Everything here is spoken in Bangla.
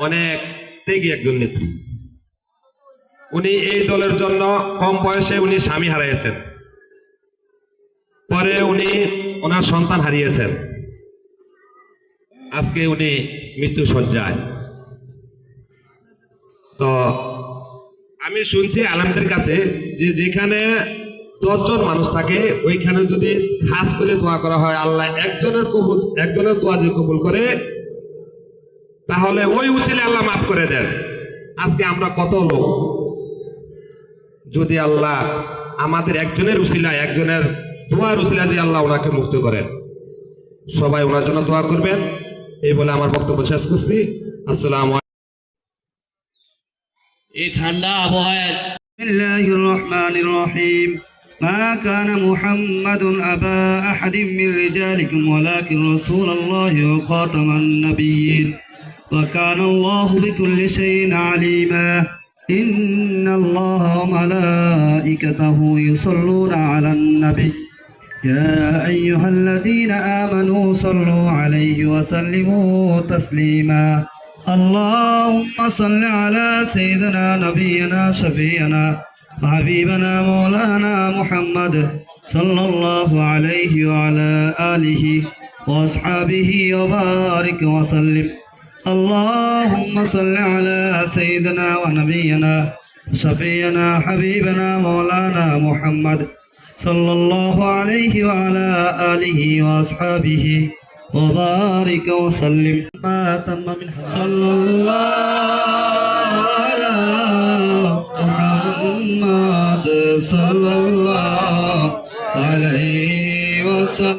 অনেক ত্যাগী একজন নেত্রী। উনি এই দলের জন্য কম বয়সে উনি স্বামী হারিয়েছেন, পরে উনি ওনার সন্তান হারিয়েছেন, আজকে উনি মৃত্যু শয্যায়। তো আমি শুনছি আলেমদের কাছে যে যেখানে 10 জন মানুষ থাকে ওইখানে যদি খাস করে দোয়া করা হয়, আল্লাহ একজনের দোয়া যে কবুল করে, তাহলে ওই উসিলে আল্লাহ মাফ করে দেন। আজকে আমরা কত লোক, যদি আল্লাহ আমাদের একজনের উসিলায়, একজনের দোয়ার উসিলা যে আল্লাহ ওনাকে মুক্ত করেন, সবাই ওনার জন্য দোয়া করবেন। এই বলে আমার বক্তব্য শেষ করছি। আসসালামু আলাইকুম। এই ঠান্ডা আবহাওয়ায় বিসমিল্লাহির রহমানির রহিম। মা কানা মুহাম্মাদুন আবা আহাদিম মির রিজালিকুম ওয়ালাকিন রাসূলুল্লাহি ওয়া খাতামান নাবিয়্যিন ওয়া কানা আল্লাহু বিকুল্লি শাইইন আলিমা। ইন্নাল্লাহা ওয়া মালাইকাতাহু ইউসাল্লুনা আলান নবী ইয়া আইয়ুহাল্লাযীনা আমানু সাল্লু আলাইহি ওয়া সাল্লিমু তাসলিমা। اللهم صل على سيدنا نبينا شفيعنا وحبيبنا مولانا محمد صلى الله عليه وعلى آله وأصحابه وبارك وسلم. اللهم صل على سيدنا ونبينا شفيعنا حبيبنا مولانا محمد صلى الله عليه وعلى آله وأصحابه وبارك وسلم. ما تم من صلى الله على محمد صلى الله عليه وسلم.